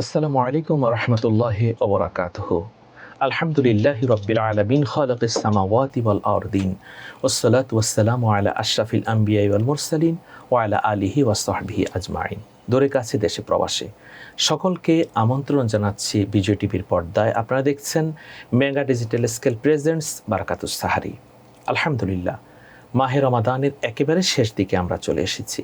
আসসালামু আলাইকুম ওয়া রাহমাতুল্লাহি ওয়া বারাকাতুহু। আলহামদুলিল্লাহি রাব্বিল আলামিন খালাকিস সামাওয়াতি ওয়াল আরদিন ওয়াসসালাতু ওয়াসসালামু আলা আশরাফিল আমবিয়াই ওয়াল মুরসালিন ওয়া আলা আলিহি ওয়া সাহবিহি আজমাইন। দূরে কাছে দেশে প্রবাসে সকলকে আমন্ত্রণ জানাচ্ছি বিজয় টিভির পর্দায়। আপনারা দেখছেন mega digital scale presents Barakatus Sahari. আলহামদুলিল্লাহ, মাহে রমাদানের একেবারে শেষ দিকে আমরা চলে এসেছি।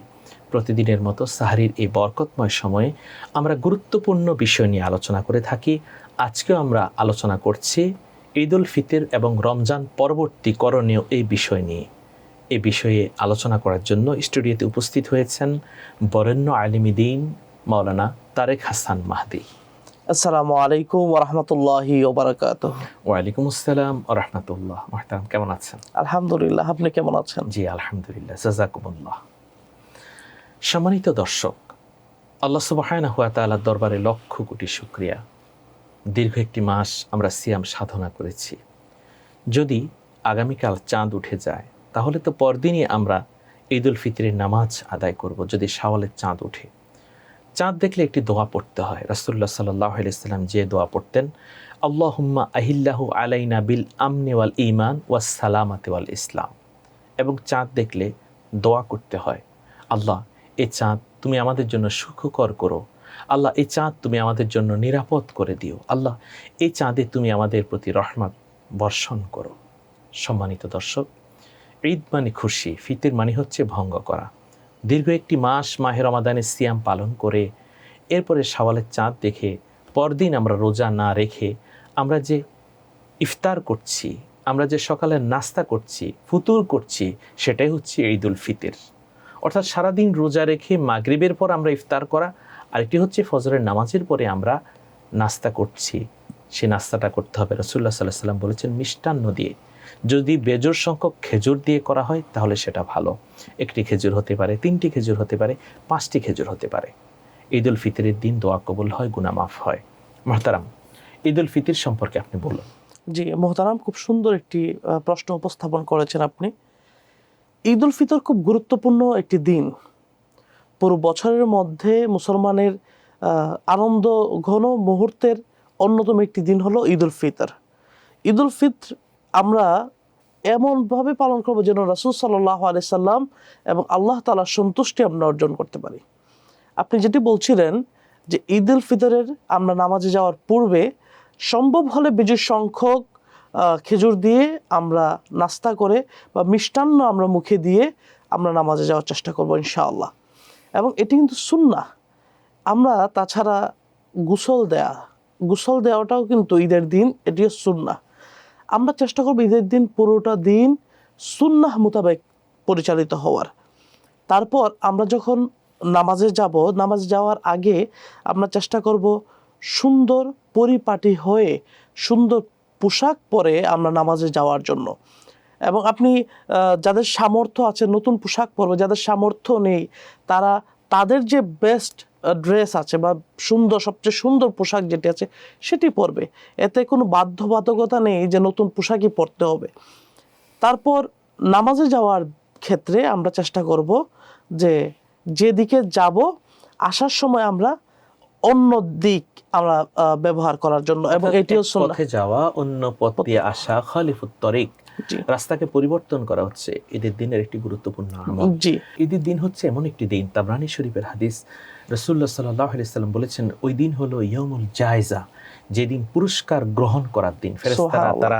প্রতিদিনের মতো সাহারির এই বরকতময় সময়ে আমরা গুরুত্বপূর্ণ বিষয় নিয়ে আলোচনা করে থাকি। আজকেও আমরা আলোচনা করছি ঈদ উল ফিতর এবং রমজান পরবর্তী করণীয় এই বিষয় নিয়ে। এই বিষয়ে আলোচনা করার জন্য স্টুডিওতে উপস্থিত হয়েছেন বরেণ্য আলিম দ্বীন মাওলানা তারেক হাসান মাহদী। আসসালামু আলাইকুম ওয়া রাহমাতুল্লাহি ওয়া বারাকাতুহু। ওয়ালাইকুম আসসালাম ওয়া রাহমাতুল্লাহ। মুহতারাম, কেমন আছেন? আলহামদুলিল্লাহ, আপনি কেমন আছেন? জি আলহামদুলিল্লাহ, জাযাকুমুল্লাহ। সম্মানিত দর্শক, আল্লাহ সুবহানাহু ওয়া তাআলার দরবারে লক্ষ কোটি শুকরিয়া। দীর্ঘ একটি মাস আমরা সিয়াম সাধনা করেছি। যদি আগামীকাল চাঁদ উঠে যায় তাহলে তো পরদিনই আমরা ঈদ উল ফিতরের নামাজ আদায় করব। যদি শাওয়ালের চাঁদ উঠে, চাঁদ দেখলে একটি দোয়া পড়তে হয়। রাসূলুল্লাহ সাল্লাল্লাহু আলাইহি ওয়াসাল্লাম যে দোয়া পড়তেন, আল্লাহুম্মা আহিল্লাহু আলাইনা বিল আমনি ওয়াল ঈমান ওয়াস সালামাতি ওয়াল ইসলাম। এবং চাঁদ দেখলে দোয়া করতে হয়, আল্লাহ এই চাঁদ তুমি আমাদের জন্য সুখকর করো, আল্লাহ এই চাঁদ তুমি আমাদের জন্য নিরাপদ করে দিও, আল্লাহ এই চাঁদে তুমি আমাদের প্রতি রহমত বর্ষণ করো। সম্মানিত দর্শক, ঈদ মানে খুশি, ফিতর মানে হচ্ছে ভঙ্গ করা। দীর্ঘ একটি মাস মাহে রমাদানের সিয়াম পালন করে এরপরে শাওয়ালের চাঁদ দেখে পরদিন আমরা রোজা না রেখে আমরা যে ইফতার করছি, আমরা যে সকালের নাস্তা করছি, ফুতুর করছি, সেটাই হচ্ছে ঈদ উল ফিতর। অর্থাৎ সারাদিন রোজা রেখে মাগরিবের পর আমরা ইফতার করা, আরেকটি হচ্ছে ফজরের নামাজের পরে আমরা নাস্তা করছি। সে নাস্তাটা করতে হবে, রাসূলুল্লাহ সাল্লাল্লাহু আলাইহি ওয়াসাল্লাম বলেছেন, মিষ্টান্ন দিয়ে। যদি বেজোড় সংখ্যক খেজুর দিয়ে করা হয় তাহলে সেটা ভালো। একটি খেজুর হতে পারে, 3টি খেজুর হতে পারে, 5টি খেজুর হতে পারে। ঈদ উল ফিতরের দিন দোয়া কবুল হয়, গুনাহ মাফ হয়। মুহতারাম, ঈদ উল ফিতর সম্পর্কে আপনি বলুন। জি মোহতারাম, খুব সুন্দর একটি প্রশ্ন উপস্থাপন করেছেন আপনি। ঈদ উল ফিতর খুব গুরুত্বপূর্ণ একটি দিন। পুরো বছরের মধ্যে মুসলমানের আনন্দ ঘন মুহূর্তের অন্যতম একটি দিন হলো ঈদ উল ফিতর। ঈদ উল ফিতর আমরা এমনভাবে পালন করবো যেন রাসূল সাল্লাল্লাহু আলাইহি সাল্লাম এবং আল্লাহ তাআলার সন্তুষ্টি আমরা অর্জন করতে পারি। আপনি যেটি বলছিলেন যে ঈদ উল ফিতরের আমরা নামাজে যাওয়ার পূর্বে সম্ভব হলে বেশি সংখ্যক খেজুর দিয়ে আমরা নাস্তা করে বা মিষ্টান্ন আমরা মুখে দিয়ে আমরা নামাজে যাওয়ার চেষ্টা করবো ইনশাআল্লাহ। এবং এটি কিন্তু সুন্নাহ। আমরা তাছাড়া গোসল দেওয়াটাও কিন্তু ঈদের দিন এটিও সুন্নাহ। আমরা চেষ্টা করবো ঈদের দিন পুরোটা দিন সুন্নাহ মোতাবেক পরিচালিত হওয়ার। তারপর আমরা যখন নামাজে যাওয়ার আগে আমরা চেষ্টা করব সুন্দর পরিপাটি হয়ে সুন্দর পোশাক পরে আমরা নামাজে যাওয়ার জন্য। এবং আপনি যাদের সামর্থ্য আছে নতুন পোশাক পরবে, যাদের সামর্থ্য নেই তারা তাদের যে বেস্ট ড্রেস আছে বা সবচেয়ে সুন্দর পোশাক যেটি আছে সেটি পরবে। এতে কোনো বাধ্যবাধকতা নেই যে নতুন পোশাকই পরতে হবে। তারপর নামাজে যাওয়ার ক্ষেত্রে আমরা চেষ্টা করব যে যেদিকে যাব আসার সময় আমরা অন্য দিক আমরা ব্যবহার করার জন্য। এবং এটিও পথে যাওয়া অন্য পথ দিয়ে আসা, খালিফুত তরিক, রাস্তাকে পরিবর্তন করা হচ্ছে ঈদের দিনের একটি গুরুত্বপূর্ণ আমল। ঈদের দিন হচ্ছে এমন একটি দিন, তাবরানী শরীফের হাদিস, রাসূলুল্লাহ সাল্লাল্লাহু আলাইহি ওয়াসাল্লাম বলেছেন ওই দিন হলো ইয়াউমুল জায়জা, যেদিন পুরস্কার গ্রহণ করার দিন। ফেরেশতারা তারা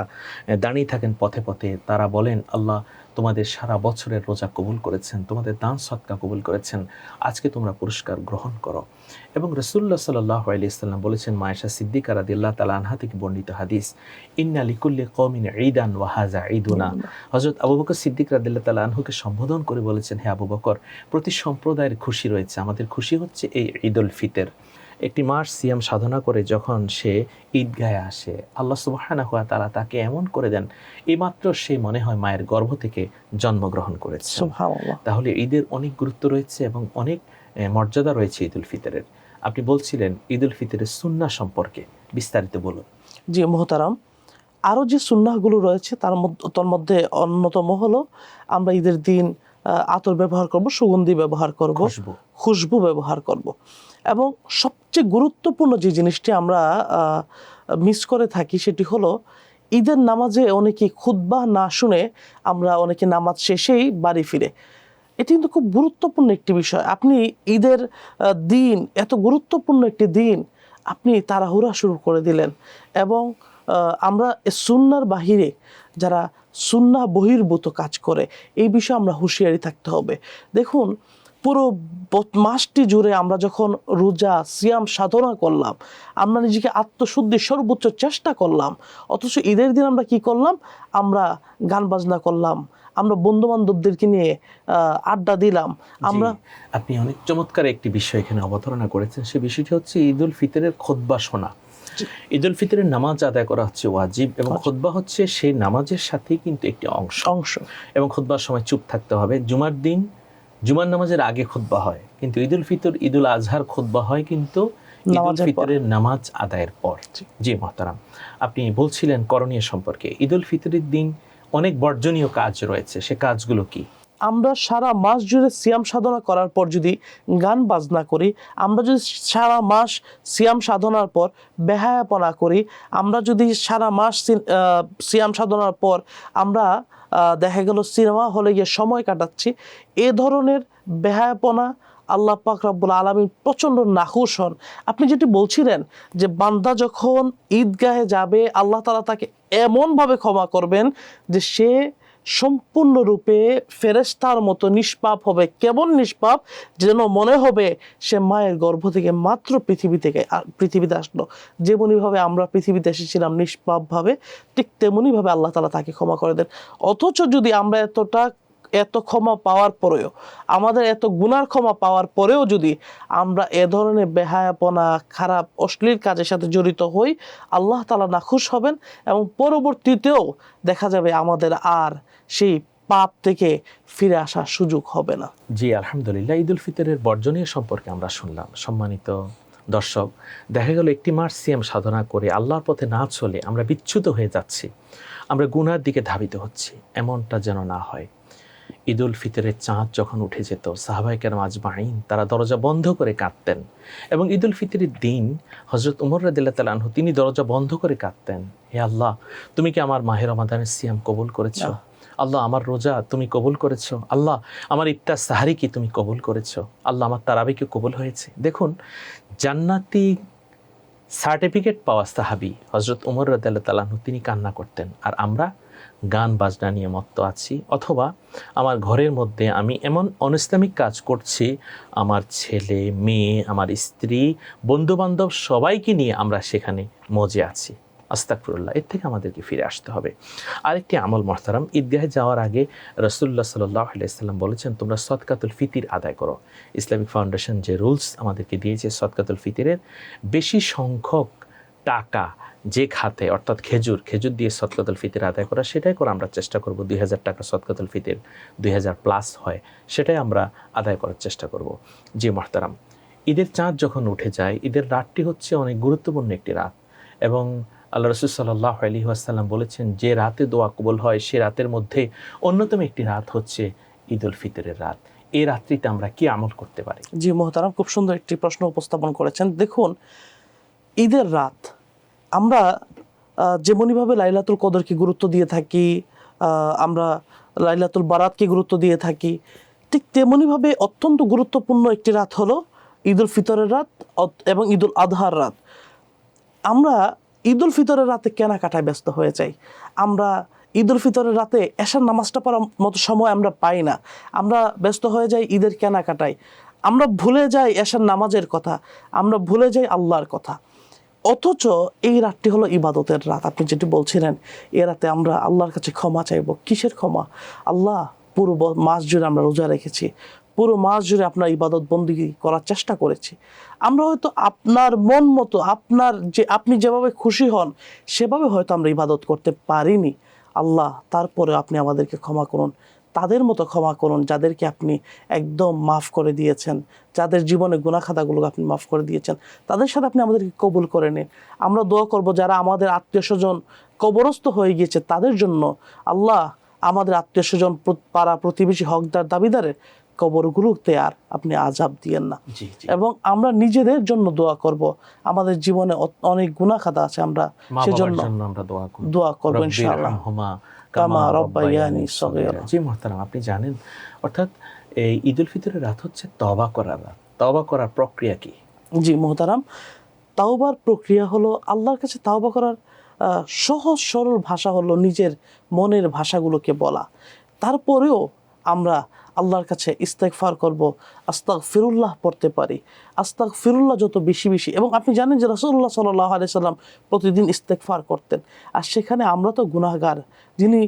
দাঁড়িয়ে থাকেন পথে পথে, তারা বলেন, আল্লাহ তোমাদের সারা বছরের রোজা কবুল করেছেন, তোমাদের দান সদকা কবুল করেছেন, আজকে তোমরা পুরস্কার গ্রহণ করো। এবং রাসূলুল্লাহ সাল্লাল্লাহু আলাইহি ওয়াসাল্লাম বলেছেন, মায়েশা সিদ্দিকা রাদিয়াল্লাহু তাআলা আনহা থেকে বর্ণিত হাদিস, ইন্না লিকুল্লি কওমিন ঈদান ওয়া হাযা ঈদুনা। হযরত আবু বকর সিদ্দিক রাদিয়াল্লাহু তাআলা আনহুকে সম্বোধন করে বলেছেন, হে আবু বকর, প্রতি সম্প্রদায়ের খুশি রয়েছে, আমাদের খুশি হচ্ছে এই ঈদ উল ফিতর। একটি মাস সিয়াম সাধনা করে যখন সে ঈদগাহে আসে, আল্লাহ সুবহানাহু ওয়া তাআলা তাকে এমন করে দেন এইমাত্র সে মনে হয় মায়ের গর্ভ থেকে জন্মগ্রহণ করেছে। সুবহানাল্লাহ। তাহলে ঈদের অনেক গুরুত্ব রয়েছে এবং অনেক মর্যাদা রয়েছে ঈদ উল ফিতরের। আপনি বলছিলেন ঈদ উল ফিতরের সুন্নাহ সম্পর্কে বিস্তারিত বলুন। জি মোহতারাম, আরও যে সুন্নাহগুলো রয়েছে তার মধ্যে অন্যতম হলো আমরা ঈদের দিন আতর ব্যবহার করব, সুগন্ধি ব্যবহার করব, খুশবু ব্যবহার করব। এবং সবচেয়ে সবচেয়ে গুরুত্বপূর্ণ যে জিনিসটি আমরা মিস করে থাকি সেটি হলো ঈদের নামাজে অনেকে খুতবা না শুনে আমরা অনেকে নামাজ শেষেই বাড়ি ফিরে। এটি কিন্তু খুব গুরুত্বপূর্ণ একটি বিষয়। আপনি ঈদের দিন, এত গুরুত্বপূর্ণ একটি দিন আপনি তাড়াহুড়া শুরু করে দিলেন, এবং আমরা সুন্নাহর বাহিরে যারা সুন্নাহ বহির্ভূত কাজ করে এই বিষয়ে আমরা হুঁশিয়ারি থাকতে হবে। দেখুন, পুরো মাসটি জুড়ে আমরা যখন রোজা সিয়াম সাধনা করলাম, আমরা নিজেকে আত্মশুদ্ধির সর্বোচ্চ চেষ্টা করলাম, অথচ ঈদের দিন আমরা কি করলাম? আমরা গান বাজনা করলাম, আমরা বন্ধু বান্ধবদেরকে নিয়ে আড্ডা দিলাম। আমরা আপনি অনেক চমৎকার একটি বিষয় এখানে অবতারণা করেছেন। সে বিষয়টি হচ্ছে ঈদ উল ফিতরের খুতবা শোনা। ঈদ উল ফিতরের নামাজ আদায় করা হচ্ছে ওয়াজিব, এবং খুতবা হচ্ছে সেই নামাজের সাথেই কিন্তু একটি অংশ, এবং খুতবার সময় চুপ থাকতে হবে। জুমার নামাজের আগে খুতবা হয়, কিন্তু ঈদ উল ফিতর, ঈদ উল আজহার খুতবা হয় কিন্তু ঈদ উল ফিতরের নামাজ আদায়ের পর। জি মোহতারাম, আপনি বলছিলেন করণীয় সম্পর্কে। ঈদ উল ফিতরের দিন অনেক বর্জনীয় কাজ রয়েছে, সে কাজগুলো কি? আমরা সারা মাস জুড়ে সিয়াম সাধনা করার পর যদি গান বাজনা করি, আমরা যদি সারা মাস সিয়াম সাধনার পর বেহায়াপনা করি, আমরা যদি সারা মাস সিয়াম সাধনার পর আমরা দেখা গেল সিনেমা হলে গিয়ে সময় কাটাচ্ছি, এ ধরনের বেহায়াপনা আল্লাহ পাক রব্বুল আলামিন প্রচণ্ড নাখুশ হন। আপনি যেটি বলছিলেন যে বান্দা যখন ঈদগাহে যাবে আল্লাহ তাআলা তাকে এমনভাবে ক্ষমা করবেন যে সে সম্পূর্ণরূপে ফেরেশতার মতো নিষ্পাপ হবে। কেমন নিষ্পাপ? যেন মনে হবে সে মায়ের গর্ভ থেকে মাত্র পৃথিবীতে আসলো। যেমনিভাবে আমরা পৃথিবীতে এসেছিলাম নিষ্পাপভাবে, ঠিক তেমনিভাবে আল্লাহ তাআলা তাকে ক্ষমা করে দেন। অথচ যদি আমরা এত ক্ষমা পাওয়ার পরেও, আমাদের এত গুনার ক্ষমা পাওয়ার পরেও যদি আমরা এ ধরনের বেহায়াপনা, খারাপ অশ্লীল কাজের সাথে জড়িত হই, আল্লাহ তাআলা নাখুশ হবেন, এবং পরবর্তীতেও দেখা যাবে আমাদের আর সেই পাপ থেকে ফিরে আসার সুযোগ হবে না। জি আলহামদুলিল্লাহ, ঈদ উল ফিতরের বর্জনীয় সম্পর্কে আমরা শুনলাম। সম্মানিত দর্শক, দেখা গেল একটি মাস সিয়াম সাধনা করে আল্লাহর পথে না চলে আমরা বিচ্যুত হয়ে যাচ্ছি, আমরা গুনার দিকে ধাবিত হচ্ছি। এমনটা যেন না হয়। ঈদ উল ফিতরের চাঁদ যখন উঠে যেত, সাহাবায়ে কেরাম আজমাইন তারা দরজা বন্ধ করে কাঁদতেন, এবং ঈদ উল ফিতরের দিন হযরত উমর রাদিয়াল্লাহু তাআলা আনহু তিনি দরজা বন্ধ করে কাঁদতেন, হে আল্লাহ, তুমি কি আমার মাহে রমাদানের সিয়াম কবুল করেছো? আল্লাহ, আমার রোজা তুমি কবুল করেছো? আল্লাহ, আমার ইফতার সাহারি কি তুমি কবুল করেছো? আল্লাহ, আমার তারাবি কি কবুল হয়েছে? দেখুন, জান্নাতি সার্টিফিকেট পাওয়া সাহাবী হযরত উমর রাদিয়াল্লাহু তাআলা আনহু তিনি কান্না করতেন, আর আমরা গান বাজনা নিয়ে মত্ত আছি, অথবা আমার ঘরের মধ্যে আমি এমন অনইসলামিক কাজ করছি, আমার ছেলে মেয়ে, আমার স্ত্রী, বন্ধুবান্ধব সবাইকে নিয়ে আমরা সেখানে মজে আছি। আস্তাগফিরুল্লাহ। এর থেকে আমাদেরকে ফিরে আসতে হবে। আরেকটি আমল মোহতারাম, ঈদগাহে যাওয়ার আগে রাসূলুল্লাহ সাল্লাল্লাহু আলাইহি ওয়াসাল্লাম বলেছেন, তোমরা সদকাতুল ফিতির আদায় করো। ইসলামিক ফাউন্ডেশন যে রুলস আমাদেরকে দিয়েছে সদকাতুল ফিতিরের, বেশি সংখ্যক টাকা যে খাতে, অর্থাৎ খেজুর দিয়ে সদকাতুল ফিতর আদায় করা, সেটাই করে আমরা চেষ্টা করব। 2000 টাকা সদকাতুল ফিতর 2000 প্লাস হয়, সেটাই আমরা আদায় করার চেষ্টা করব। জি মোহতারাম, ঈদের চাঁদ যখন উঠে যায়, ঈদের রাতটি হচ্ছে অনেক গুরুত্বপূর্ণ একটি রাত, এবং আল্লাহ রাসূল সাল্লাল্লাহু আলাইহি ওয়াসাল্লাম বলেছেন যে রাতে দোয়া কবুল হয় সে রাতের মধ্যে অন্যতম একটি রাত হচ্ছে ঈদ উল ফিতরের রাত। এই রাত্রিতে আমরা কি আমল করতে পারি? জি মোহতারাম, খুব সুন্দর একটি প্রশ্ন উপস্থাপন করেছেন। দেখুন, ঈদের রাত আমরা যেমনিভাবে লাইলাতুল কদরকে গুরুত্ব দিয়ে থাকি, আমরা লাইলাতুল বারাতকে গুরুত্ব দিয়ে থাকি, ঠিক তেমনিভাবে অত্যন্ত গুরুত্বপূর্ণ একটি রাত হলো ঈদ উল ফিতরের রাত এবং ঈদ উল আজহার রাত। আমরা ঈদ উল ফিতরের রাতে কেনাকাটায় ব্যস্ত হয়ে যাই। আমরা ঈদ উল ফিতরের রাতে এশার নামাজটা পড়ার মতো সময় আমরা পাই না, আমরা ব্যস্ত হয়ে যাই ঈদের কেনাকাটায়। আমরা ভুলে যাই এশার নামাজের কথা, আমরা ভুলে যাই আল্লাহর কথা। অথচ এই রাতটি হলো ইবাদতের রাত। আপনি যেটি বলছিলেন, এ রাতে আমরা আল্লাহর কাছে ক্ষমা চাইব। কিসের ক্ষমা? আল্লাহ, পুরো মাস জুড়ে আমরা রোজা রেখেছি, পুরো মাস জুড়ে আপনার ইবাদত বন্দেগী করার চেষ্টা করেছি। আমরা হয়তো আপনার মন মতো, আপনি যেভাবে খুশি হন সেভাবে হয়তো আমরা ইবাদত করতে পারিনি। আল্লাহ, তারপরে আপনি আমাদেরকে ক্ষমা করুন, তাদের মতো ক্ষমা করুন যাদেরকে আপনি একদম মাফ করে দিয়েছেন, যাদের জীবনে গুনাহ খাতাগুলোকে আপনি মাফ করে দিয়েছেন, তাদের সাথে আপনি আমাদেরকে কবুল করে নিন। আমরা দোয়া করব যারা আমাদের আত্মীয় স্বজন কবরস্থ হয়ে গিয়েছে তাদের জন্য। আল্লাহ, আমাদের আত্মীয় স্বজন, পাড়া প্রতিবেশী, হকদার দাবিদারের কবরগুলোতে আর আপনি আযাব দিয়েন না। জি জি। এবং আমরা নিজেদের জন্য দোয়া করব, আমাদের জীবনে অনেক গুনাহ খাতা আছে, আমরা মা বাবার সেজন্য জন্য আমরা দোয়া করব রব্বির ইনশাআল্লাহ। হামহুমা কামা কামা রব্বায়ানি রব্বায়ানি সগীরা। সগীরা। জি মুহতারাম, আপনি জানেন অর্থাৎ এই ঈদুল ফিতরের রাত হচ্ছে তওবা করার রাত। তওবা করার প্রক্রিয়া কি? জি মুহতারাম, তাওবার প্রক্রিয়া হলো আল্লাহর কাছে তাওবা করার সহজ সরল ভাষা হলো নিজের মনের ভাষাগুলোকে বলা। তারপরেও আমরা আল্লাহর কাছে ইস্তেগফার করব, আস্তাগফিরুল্লাহ পড়তে পারি। আস্তাগফিরুল্লাহ যত বেশি বেশি, এবং আপনি জানেন যে রাসূলুল্লাহ সাল্লাল্লাহু আলাইহি সাল্লাম প্রতিদিন ইস্তেগফার করতেন। আর সেখানে আমরা তো গুনাহগার, যিনি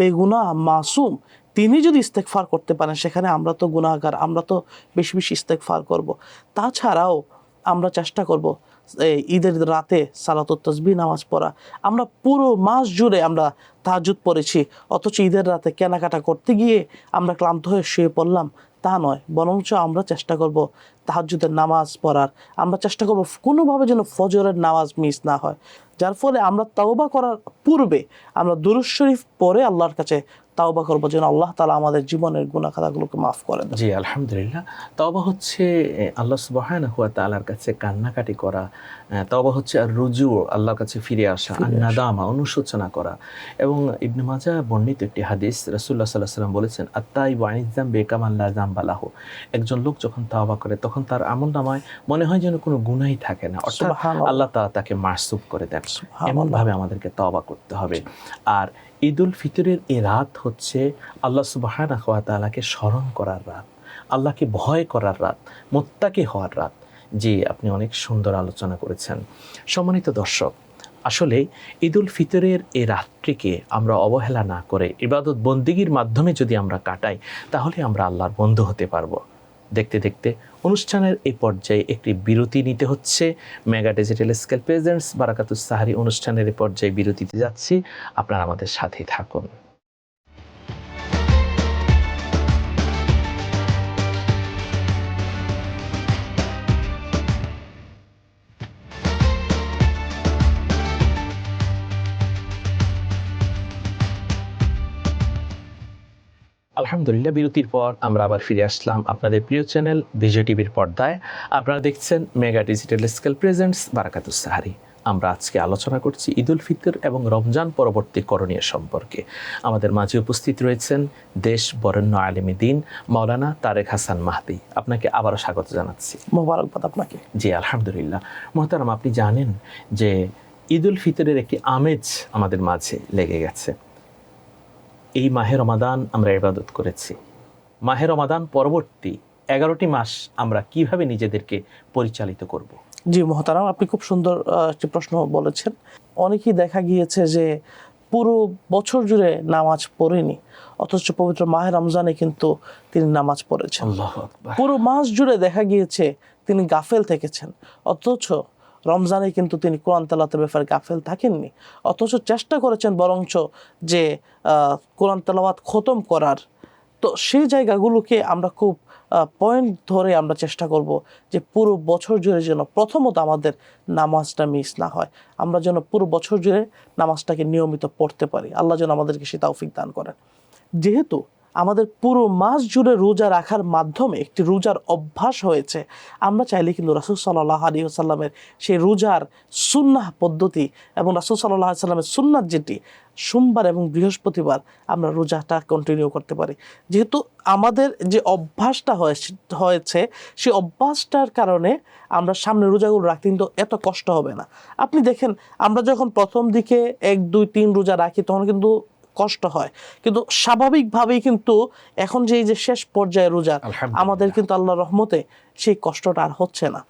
বেগুনাহ মাসুম, তিনি যদি ইস্তেগফার করতে পারেন, সেখানে আমরা তো গুনাহগার, আমরা তো বেশি বেশি ইস্তেগফার করব। তাছাড়াও আমরা চেষ্টা করব ঈদের রাতে সালাতুত তাসবিহ নামাজ পড়া। আমরা পুরো মাস জুড়ে আমরা তাহাজ্জুদ পড়েছি, অথচ ঈদের রাতে কেনাকাটা করতে গিয়ে আমরা ক্লান্ত হয়ে শুয়ে পড়লাম, তা নয়। বরঞ্চ আমরা চেষ্টা করব তাহাজ্জুদের নামাজ পড়ার, আমরা চেষ্টা করব কোনোভাবে যেন ফজরের নামাজ মিস না হয়। যার ফলে আমরা তাওবা করার পূর্বে আমরা দুরূদ শরীফ পড়ে আল্লাহর কাছে তাওবা করব, যেন আল্লাহ তাআলা আমাদের জীবনের গুনাহ খাতাগুলোকে মাফ করে দেন। জি আলহামদুলিল্লাহ। তওবা হচ্ছে আল্লাহ সুবহানাহু ওয়া তাআলার কাছে কান্নাকাটি করা। তওবা হচ্ছে আর রুজু, আল্লাহর কাছে ফিরে আসা, আর নাদামা, অনুশোচনা করা। এবং ইবনে মাজাহ বর্ণিত একটি হাদিস, রাসূলুল্লাহ সাল্লাল্লাহু আলাইহি ওয়াসাল্লাম বলেছেন, আত-তাইবু আনিয যামবি কামান লা যামবা লাহু। একজন লোক যখন তওবা করে তখন তার আমলনামায় মনে হয় যেন কোনো গুনাহই থাকে না, অর্থাৎ সুবহানাল্লাহ। আল্লাহ তাআলা তাকে মাসুব করে দেন। সুবহানাল্লাহ। এমনভাবে আমাদেরকে তওবা করতে হবে। আর ঈদুল ফিতরের এই রাত হচ্ছে আল্লাহ সুবহানাহু ওয়া তাআলাকে স্মরণ করার রাত, আল্লাহকে ভয় করার রাত, মুত্তাকি হওয়ার রাত। জি, আপনি অনেক সুন্দর আলোচনা করেছেন। সম্মানিত দর্শক, আসলে ঈদুল ফিতরের এই রাত্রিকে আমরা অবহেলা না করে ইবাদত বন্দিগির মাধ্যমে যদি আমরা কাটাই, তাহলে আমরা আল্লাহর বন্ধু হতে পারবো। দেখতে দেখতে অনুষ্ঠানের এই পর্যায়ে একটি বিরতি নিতে হচ্ছে। Mega digital scale presents Barakatus Sahari অনুষ্ঠানের এই পর্যায়ে বিরতিতে যাচ্ছি। আপনারা আমাদের সাথেই থাকুন। আলহামদুলিল্লাহ, বিরতির পর আমরা আবার ফিরে আসলাম আপনাদের প্রিয় চ্যানেল বিজয় টিভির পর্দায়। আপনারা দেখছেন mega digital scale presents Barakatus Sahari. আমরা আজকে আলোচনা করছি ঈদুল ফিতর এবং রমজান পরবর্তী করণীয় সম্পর্কে। আমাদের মাঝে উপস্থিত রয়েছেন দেশ বরেণ্য আলেমে দ্বীন মাওলানা তারেক হাসান মাহদী। আপনাকে আবারও স্বাগত জানাচ্ছি। মোবারকবাদ আপনাকে। জি আলহামদুলিল্লাহ। মোহতারাম, আপনি জানেন যে ঈদুল ফিতরের একটি আমেজ আমাদের মাঝে লেগে গেছে। এই মাহে রমাদান আমরা ইবাদত করেছি, মাহে রমাদান পরবর্তী 11টি মাস আমরা কিভাবে নিজেদেরকে পরিচালিত করব? জি মোহতারাম, আপনি খুব সুন্দর একটি প্রশ্ন বলেছেন। অনেকেই দেখা গিয়েছে যে পুরো বছর জুড়ে নামাজ পড়েনি, অথচ পবিত্র মাহে রমজানে কিন্তু তিনি নামাজ পড়েছেন। আল্লাহু আকবার। পুরো মাস জুড়ে দেখা গিয়েছে তিনি গাফেল থেকেছেন, অথচ রমজানে কিন্তু তিনি কোরআন তেলাওয়াতের ব্যাপারে গাফেল থাকেননি, অথচ চেষ্টা করেছেন বরঞ্চ যে কোরআন তেলাওয়াত খতম করার। তো সেই জায়গাগুলোকে আমরা খুব পয়েন্ট ধরে আমরা চেষ্টা করব যে পুরো বছর জুড়ে যেন প্রথমত আমাদের নামাজটা মিস না হয়, আমরা যেন পুরো বছর জুড়ে নামাজটাকে নিয়মিত পড়তে পারি। আল্লাহ যেন আমাদেরকে সেই তৌফিক দান করেন। যেহেতু আমাদের পুরো মাস জুড়ে রোজা রাখার মাধ্যমে একটি রোজার অভ্যাস হয়েছে, আমরা চাইলে কিন্তু রাসূল সাল্লাল্লাহু আলাইহি ওয়াসাল্লামের সেই রোজার সুন্নাহ পদ্ধতি এবং রাসূল সাল্লাল্লাহু আলাইহি ওয়াসাল্লামের সুন্নাত যেটি সোমবার এবং বৃহস্পতিবার আমরা রোজাটা কন্টিনিউ করতে পারি। যেহেতু আমাদের যে অভ্যাসটা হয়েছে সেই অভ্যাসটার কারণে আমরা সামনে রোজাগুলো রাখতে কিন্তু এত কষ্ট হবে না। আপনি দেখেন, আমরা যখন প্রথম দিকে 1, 2, 3 রোজা রাখি তখন কিন্তু কষ্ট হয়, কিন্তু স্বাভাবিকভাবেই কিন্তু এখন যে এই যে শেষ পর্যায়ে রোজা, আমাদের কিন্তু আল্লাহর রহমতে সেই কষ্টটা আর হচ্ছে না।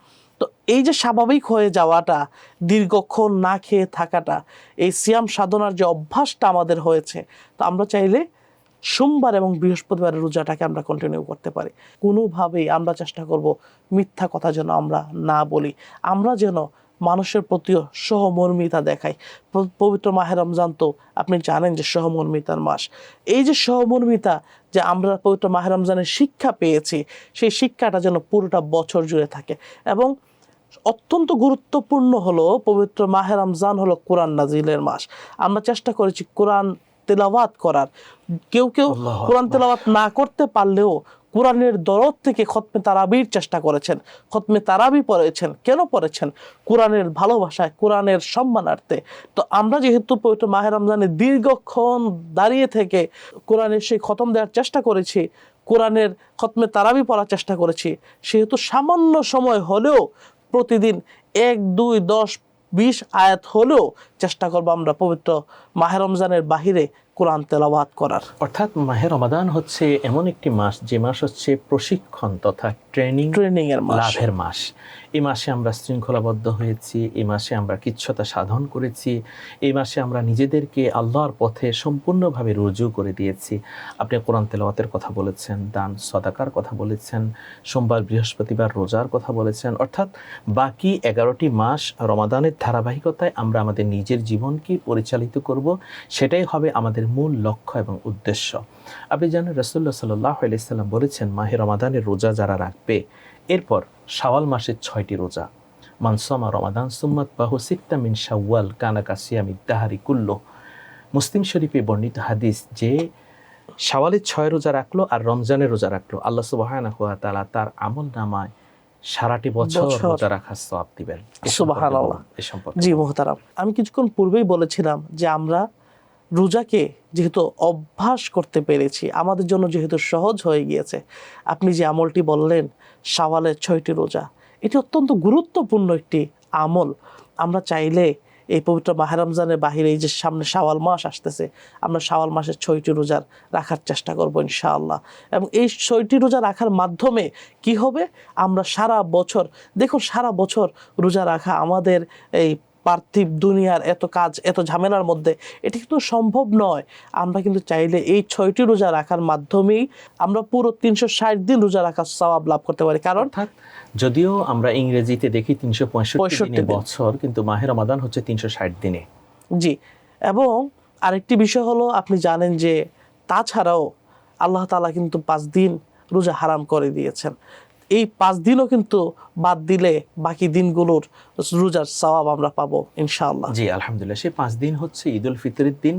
তো এই যে স্বাভাবিক হয়ে যাওয়াটা, দীর্ঘক্ষণ না খেয়ে থাকাটা, এই সিয়াম সাধনার যে অভ্যাসটা আমাদের হয়েছে, তো আমরা চাইলে সোমবার এবং বৃহস্পতিবারের রোজাটাকে আমরা কন্টিনিউ করতে পারি। কোনোভাবেই আমরা চেষ্টা করব মিথ্যা কথা যেন আমরা না বলি, আমরা যেন মানুষের প্রতিও সহমর্মিতা দেখাই। পবিত্র মাহে রমজান তো আপনি জানেন যে সহমর্মিতার মাস। এই যে সহমর্মিতা যে আমরা পবিত্র মাহে রমজানের শিক্ষা পেয়েছি, সেই শিক্ষাটা যেন পুরোটা বছর জুড়ে থাকে। এবং অত্যন্ত গুরুত্বপূর্ণ হলো, পবিত্র মাহে রমজান হলো কোরআন নাজিলের মাস। আমরা চেষ্টা করেছি কোরআন তেলাওয়াত করার। কেউ কেউ আল্লাহু কোরআন আকবার। তেলাওয়াত না করতে পারলেও কোরআনের দরদ থেকে খতমে তারাবির চেষ্টা করেছেন, খতমে তারাবি পড়েছেন। কেন পড়েছেন? কোরআনের ভালোবাসায়, কোরআনের সম্মানার্থে। তো আমরা যেহেতু পবিত্র মাহে রমজানে দীর্ঘক্ষণ দাঁড়িয়ে থেকে কোরআনের সেই খতম দেওয়ার চেষ্টা করেছি, কোরআনের খতমে তারাবি পড়ার চেষ্টা করেছি, সেহেতু সামান্য সময় হলেও প্রতিদিন 1, 2, 10, 20 আয়াত হলেও চেষ্টা করবো আমরা পবিত্র মাহে রমজানের বাহিরে কোরআন তেলাওয়াত করার। অর্থাৎ মাহে রমাদান হচ্ছে এমন একটি মাস যে মাস হচ্ছে প্রশিক্ষণ তথা ট্রেনিং এর মাস। লাভের মাস। এই মাসে আমরা শৃঙ্খলাবদ্ধ হয়েছি, এই মাসে আমরা কিচ্ছতা সাধন করেছি, এই মাসে আমরা নিজেদেরকে আল্লাহর পথে সম্পূর্ণভাবে রুজু করে দিয়েছি। আপনি কোরআন তেলাওয়াতের কথা বলেছেন, দান সদাকার কথা বলেছেন, সোমবার বৃহস্পতিবার রোজার কথা বলেছেন। অর্থাৎ বাকি 11টি মাস রমাদানের ধারাবাহিকতায় আমরা আমাদের নিজের জীবনকে পরিচালিত করব, সেটাই হবে আমাদের মূল লক্ষ্য এবং উদ্দেশ্য। আপনি জানেন রাসূলুল্লাহ সাল্লাল্লাহু আলাইহি সাল্লাম বলেছেন, মাহে রমাদানের রোজা যারা রাখবে, এরপর শাওয়াল মাসের 6টি রোজা, মান সামা রমাদান সুম্মাত বাহু সিত্তা মিন শাওয়াল কানা কাসিয়ামি দাহারি কুল্লু। মুসলিম শরীফে বর্ণিত হাদিস যে শাওয়ালের 6 রোজা রাখলো আর রমজানের রোজা রাখলো, আল্লাহ সুবহানাহু ওয়া তাআলা তার আমলনামায় সারাটি বছর রোজা রাখার সওয়াব দিবেন। সুবহানাল্লাহ। এই সম্পর্কে জি মুহতারাম, আমি কিছুক্ষণ পূর্বেই বলেছিলাম যে আমরা রোজাকে যেহেতু অভ্যাস করতে পেরেছি, আমাদের জন্য যেহেতু সহজ হয়ে গিয়েছে, আপনি যে আমলটি বললেন শাওয়ালের 6টি রোজা, এটি অত্যন্ত গুরুত্বপূর্ণ একটি আমল। আমরা চাইলে এই পবিত্র মাহে রমজানের বাহিরে এই যে সামনে শাওয়াল মাস আসতেছে, আমরা শাওয়াল মাসের 6টি রোজা রাখার চেষ্টা করব ইনশাআল্লাহ। এবং এই 6টি রোজা রাখার মাধ্যমে কি হবে, আমরা সারা বছর, দেখুন সারা বছর রোজা রাখা আমাদের এই পার্থিব দুনিয়ার এত কাজ, এত ঝামেলার মধ্যে এটি কিন্তু সম্ভব নয়। আমরা কিন্তু চাইলে এই 6টি রোজা রাখার মাধ্যমেই আমরা পুরো 360 দিন রোজা রাখার সওয়াব লাভ করতে পারি। কারণ অর্থাৎ যদিও আমরা ইংরেজিতে দেখি 365 দিনে দিন। বছর, কিন্তু মাহে রমাদান হচ্ছে 360 দিনে। জি, এবং আরেকটি বিষয় হলো, আপনি জানেন যে তাছাড়াও আল্লাহ তাআলা কিন্তু 5 দিন রোজা হারাম করে দিয়েছেন। এই 5 দিনও কিন্তু বাদ দিলে বাকি দিনগুলোর রোজার সওয়াব আমরা পাবো ইনশাআল্লাহ। জি আলহামদুলিল্লাহ। সেই 5 দিন হচ্ছে ঈদুল ফিতরের দিন,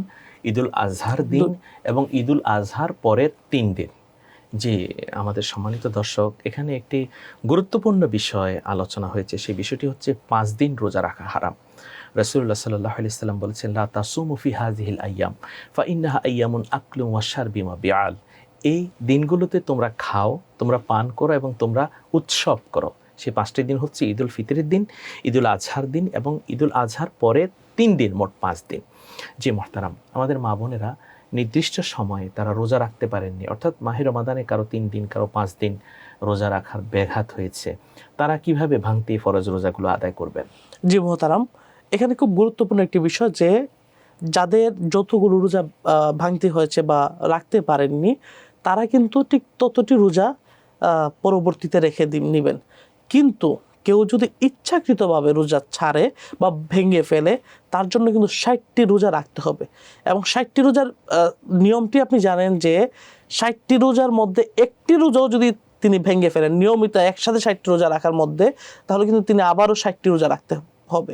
ঈদুল আজহার দিন এবং ঈদুল আজহার পরের 3 দিন। জি আমাদের সম্মানিত দর্শক, এখানে একটি গুরুত্বপূর্ণ বিষয় আলোচনা হয়েছে, সেই বিষয়টি হচ্ছে 5 দিন রোজা রাখা হারাম। রাসূলুল্লাহ সাল্লাল্লাহু আলাইহি সাল্লাম বলেছেন, লা তাসুমু ফি হাযিহিল আইয়াম ফা ইন্নাহা আইয়ামুন আকলু ওয়া শারবি মা বিআল। এই দিনগুলোতে তোমরা খাও, তোমরা পান করো এবং তোমরা উৎসব করো। সেই 5টি দিন হচ্ছে ঈদুল ফিতরের দিন, ঈদুল আজহার দিন এবং ঈদুল আজহার পরের 3 দিন, মোট 5 দিন। যে মহতারাম, আমাদের মা বোনেরা নির্দিষ্ট সময়ে তারা রোজা রাখতে পারেননি, অর্থাৎ মাহে রমাদানে কারো 3 দিন, কারো 5 দিন রোজা রাখার ব্যাঘাত হয়েছে, তারা কিভাবে ভাঙতি ফরজ রোজাগুলো আদায় করবেন? জি মোহতারাম, এখানে খুব গুরুত্বপূর্ণ একটি বিষয় যে যাদের যতগুলো রোজা ভাঙতে হয়েছে বা রাখতে পারেননি, তারা কিন্তু ঠিক ততটি রোজা পরবর্তীতে রেখে নেবেন। কিন্তু কেউ যদি ইচ্ছাকৃতভাবে রোজা ছাড়ে বা ভেঙে ফেলে, তার জন্য কিন্তু 60টি রোজা রাখতে হবে। এবং 60টি রোজার নিয়মটি আপনি জানেন যে 60টি রোজার মধ্যে একটি রোজাও যদি তিনি ভেঙে ফেলেন নিয়মিত একসাথে 60টি রোজা রাখার মধ্যে, তাহলে কিন্তু তিনি আবারও 60টি রোজা রাখতে হবে।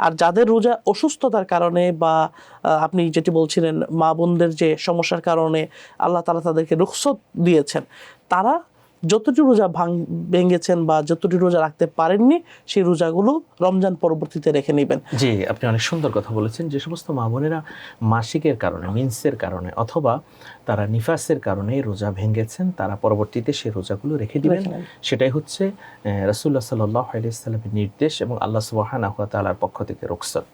আর যাদের রোজা অসুস্থতার কারণে বা আপনি যেটি বলছিলেন মা বোনদের যে সমস্যার কারণে আল্লাহ তাআলা তাদেরকে রুখসত দিয়েছেন, তারা যতটি রোজা ভেঙেছেন বা যতটি রোজা রাখতে পারেননি, সেই রোজাগুলো রমজান পরবর্তীতে রেখে নেবেন। জি, আপনি অনেক সুন্দর কথা বলেছেন। যে সমস্ত মা বোনেরা মাসিকের কারণে, মিন্সের কারণে অথবা তারা নিফাসের কারণে রোজা ভেঙেছেন, তারা পরবর্তীতে সেই রোজাগুলো রেখে দিবেন। সেটাই হচ্ছে রাসূলুল্লাহ সাল্লাল্লাহু আলাইহি ওয়াসাল্লামের নির্দেশ এবং আল্লাহ সুবহানাহু ওয়া তাআলার পক্ষ থেকে রুখসত।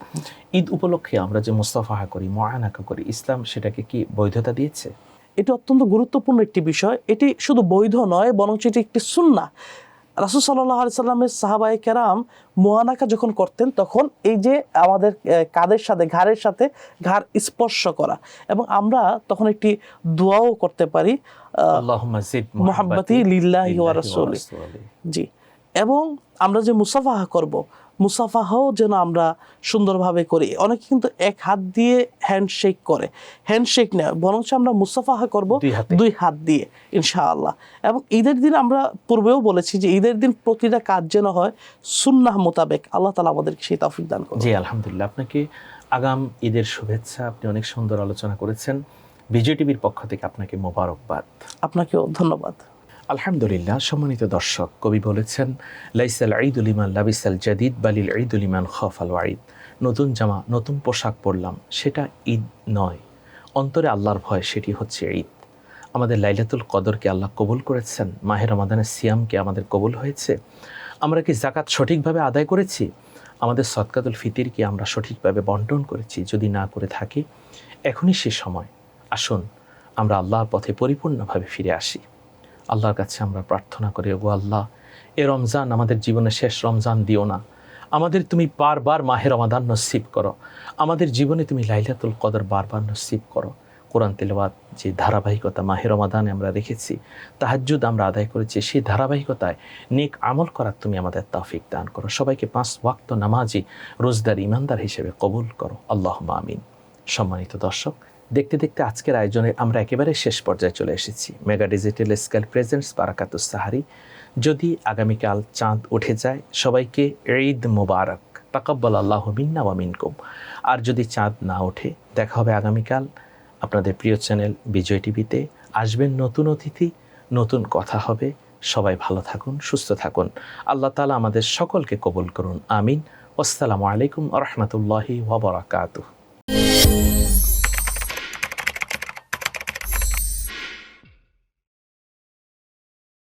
ঈদ উপলক্ষে আমরা যে মুসাফাহা করি, মুআনাকা করি, ইসলাম সেটাকে কি বৈধতা দিয়েছে? এটি অত্যন্ত গুরুত্বপূর্ণ একটি বিষয়। এটি শুধু বৈধ নয়, বরং এটি একটি সুন্নাহ। রাসূল সাল্লাল্লাহু আলাইহি সাল্লামের সাহাবায়ে কেরাম মুআনাকা যখন করতেন, তখন এই যে আমাদের কাঁধের সাথে ঘাড়ের সাথে ঘাড় স্পর্শ করা, এবং আমরা তখন একটি দোয়াও করতে পারি, আল্লাহুম্মা জিদ মুহাব্বতি লিল্লাহি ওয়া রাসূলি। জি, এবং আমরা যে মুসাফাহা করব, মুসাফাহাও যেন আমরা সুন্দরভাবে করি। অনেকে কিন্তু এক হাত দিয়ে হ্যান্ডশেক করে, হ্যান্ডশেক না, বরং আমরা মুসাফাহা করব 2 হাত দিয়ে ইনশাআল্লাহ। এবং ঈদের দিন আমরা পূর্বেও বলেছি যে ঈদের দিন প্রতিটা কাজ যেন হয় সুন্নাহ মোতাবেক। আল্লাহ তাআলা আমাদেরকে সেই তৌফিক দান করুন। জি আলহামদুলিল্লাহ। আপনাকে আগাম ঈদের শুভেচ্ছা। আপনি অনেক সুন্দর আলোচনা করেছেন। বিজয় টিভির পক্ষ থেকে আপনাকে মোবারকবাদ। আপনাকেও ধন্যবাদ। আলহামদুলিল্লাহ। সম্মানিত দর্শক, কবি বলেছেন, লাইসাল ঈদুল লিমান লাবিসাল জাদিদ বালিল ঈদুল লিমান খাফাল ওয়াঈদ। নতুন জামা, নতুন পোশাক পরলাম, সেটা ঈদ নয়। অন্তরে আল্লাহর ভয়, সেটি হচ্ছে ঈদ। আমাদের লাইলাতুল কদরকে আল্লাহ কবুল করেছেন, মাহে রমাদানের সিয়ামকে আমাদের কবুল হয়েছে। আমরা কি যাকাত সঠিকভাবে আদায় করেছি? আমাদের সদকাতুল ফিতির কি আমরা সঠিকভাবে বন্টন করেছি? যদি না করে থাকি, এখনই সে সময়। আসুন আমরা আল্লাহর পথে পরিপূর্ণভাবে ফিরে আসি। আল্লাহর কাছে আমরা প্রার্থনা করি, ওগো আল্লাহ, এ রমজান আমাদের জীবনের শেষ রমজান দিও না। আমাদের তুমি বারবার মাহে রমাদান নসিব করো। আমাদের জীবনে তুমি লাইলাতুল কদর বারবার নসিব করো। কোরআন তেলাওয়াত যে ধারাবাহিকতা মাহে রমাদানে আমরা রেখেছি, তাহাজ্জুদ আমরা আদায় করেছি, সেই ধারাবাহিকতায় নেক আমল করার তুমি আমাদের তৌফিক দান করো। সবাইকে 5 ওয়াক্ত নামাজি রোজদার ইমানদার হিসেবে কবুল করো, আল্লাহুম্মা আমিন। সম্মানিত দর্শক, দেখতে দেখতে আজকের আয়োজনে আমরা একেবারে শেষ পর্যায়ে চলে এসেছি। Mega digital scale presents Barakatus Sahari. যদি আগামীকাল চাঁদ উঠে যায়, সবাইকে ঈদ মুবারক, তাকাব্বাল আল্লাহু মিন্না ওয়া মিনকুম। আর যদি চাঁদ না ওঠে, দেখা হবে আগামীকাল আপনাদের প্রিয় চ্যানেল বিজয় টিভিতে। আসবেন নতুন অতিথি, নতুন কথা হবে। সবাই ভালো থাকুন, সুস্থ থাকুন। আল্লাহ তাআলা আমাদের সকলকে কবুল করুন, আমিন। আসসালামু আলাইকুম ওয়া রাহমাতুল্লাহি ওয়া বারাকাতুহু।